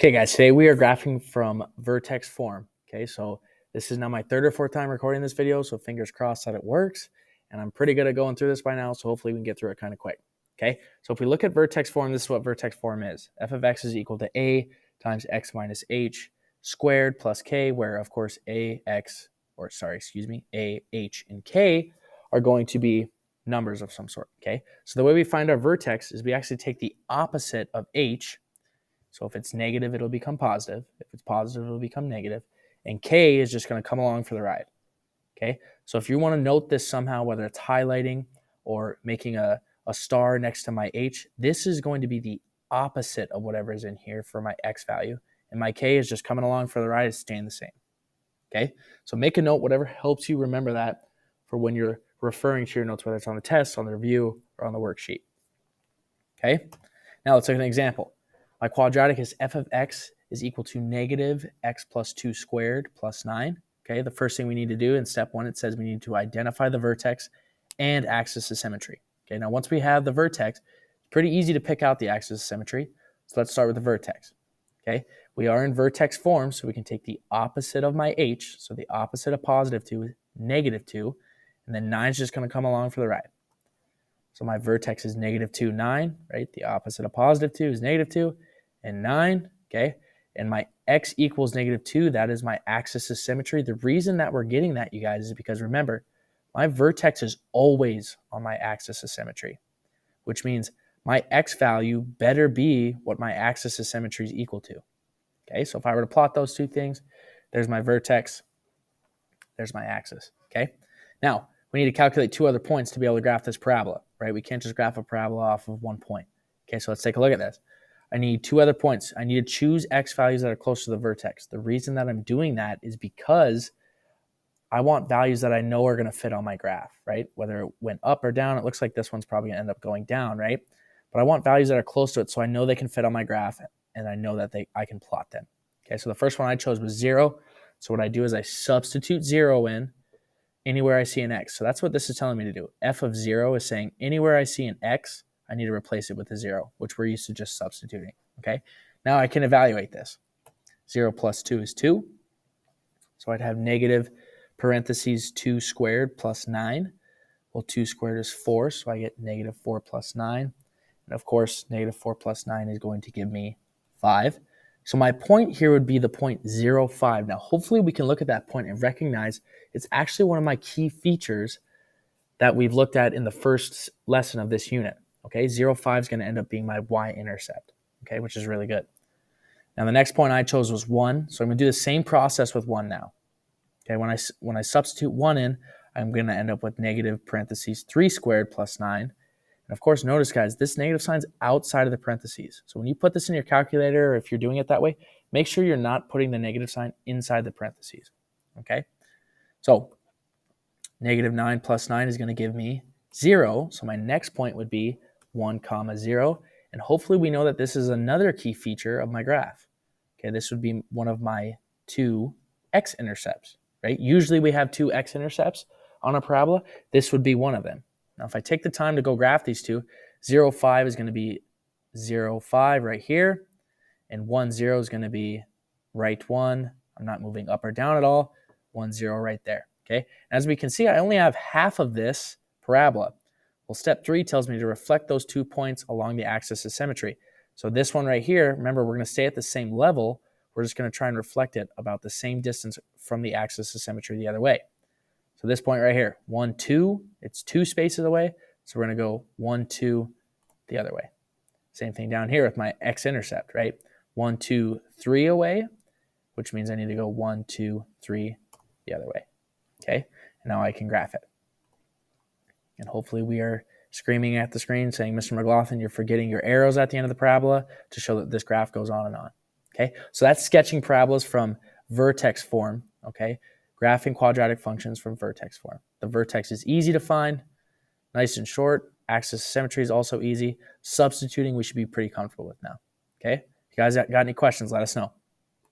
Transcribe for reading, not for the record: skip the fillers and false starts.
Okay, guys, today we are graphing from Vertex form. Okay, so this is now my third or fourth time recording this video, so fingers crossed that it works. And I'm pretty good at going through this by now, so hopefully we can get through it kind of quick. Okay, so if we look at Vertex form, this is what Vertex form is. F of x is equal to a times x minus h squared plus k, where of course a, h, and k are going to be numbers of some sort. Okay, so the way we find our vertex is we actually take the opposite of h. So if it's negative, it'll become positive. If it's positive, it'll become negative. And k is just going to come along for the ride. Okay, so if you want to note this somehow, whether it's highlighting or making a star next to my h, this is going to be the opposite of whatever is in here for my x value. And my k is just coming along for the ride, it's staying the same. Okay, so make a note, whatever helps you remember that for when you're referring to your notes, whether it's on the test, on the review, or on the worksheet. Okay, now let's look at an example. My quadratic is f of x is equal to negative x plus 2 squared plus 9. Okay, the first thing we need to do in step 1, it says we need to identify the vertex and axis of symmetry. Okay, now once we have the vertex, it's pretty easy to pick out the axis of symmetry. So let's start with the vertex. Okay, we are in vertex form, so we can take the opposite of my h, so the opposite of positive 2 is negative 2, and then 9 is just going to come along for the ride. So my vertex is negative 2, 9, right? The opposite of positive 2 is negative 2 and 9, okay? And my x equals negative 2, that is my axis of symmetry. The reason that we're getting that, you guys, is because remember, my vertex is always on my axis of symmetry, which means my x value better be what my axis of symmetry is equal to. Okay, so if I were to plot those two things, there's my vertex, there's my axis, okay? Now, we need to calculate 2 other points to be able to graph this parabola, right? We can't just graph a parabola off of 1 point. Okay, so let's take a look at this. I need 2 other points. I need to choose x values that are close to the vertex. The reason that I'm doing that is because I want values that I know are going to fit on my graph, right? Whether it went up or down, it looks like this one's probably going to end up going down, right? But I want values that are close to it so I know they can fit on my graph and I know that I can plot them. Okay, so the first one I chose was 0. So what I do is I substitute 0 in anywhere I see an x. So that's what this is telling me to do. F of 0 is saying anywhere I see an x, I need to replace it with a 0, which we're used to just substituting, okay? Now I can evaluate this. 0 plus 2 is 2. So I'd have negative parentheses 2 squared plus 9. Well, 2 squared is 4, so I get negative 4 plus 9. And of course, negative 4 plus 9 is going to give me 5. So my point here would be the point 0, 5. Now, hopefully we can look at that point and recognize it's actually one of my key features that we've looked at in the first lesson of this unit. Okay, 0, 5 is going to end up being my y-intercept, okay, which is really good. Now, the next point I chose was 1, so I'm going to do the same process with 1 now. Okay, when I substitute 1 in, I'm going to end up with negative parentheses 3 squared plus 9. And of course, notice, guys, this negative sign's outside of the parentheses. So when you put this in your calculator, or if you're doing it that way, make sure you're not putting the negative sign inside the parentheses, okay? So negative 9 plus 9 is going to give me 0. So my next point would be 1, 0. And hopefully we know that this is another key feature of my graph. Okay, this would be one of my 2 x-intercepts, right? Usually we have 2 x-intercepts on a parabola. This would be one of them. Now, if I take the time to go graph these two, 0, 5 is going to be 0, 5 right here, and 1, 0 is going to be right 1. I'm not moving up or down at all. 1, 0 right there, okay? As we can see, I only have half of this parabola. Well, step 3 tells me to reflect those 2 points along the axis of symmetry. So this one right here, remember, we're going to stay at the same level. We're just going to try and reflect it about the same distance from the axis of symmetry the other way. So this point right here, 1, 2, it's 2 spaces away. So we're going to go 1, 2 the other way. Same thing down here with my x-intercept, right? 1, 2, 3 away, which means I need to go 1, 2, 3 the other way. Okay, and now I can graph it. And hopefully we are screaming at the screen saying, Mr. McLaughlin, you're forgetting your arrows at the end of the parabola to show that this graph goes on and on. Okay, so that's sketching parabolas from vertex form, okay? Graphing quadratic functions from vertex form. The vertex is easy to find, nice and short. Axis of symmetry is also easy. Substituting, we should be pretty comfortable with now, okay? If you guys got any questions, let us know.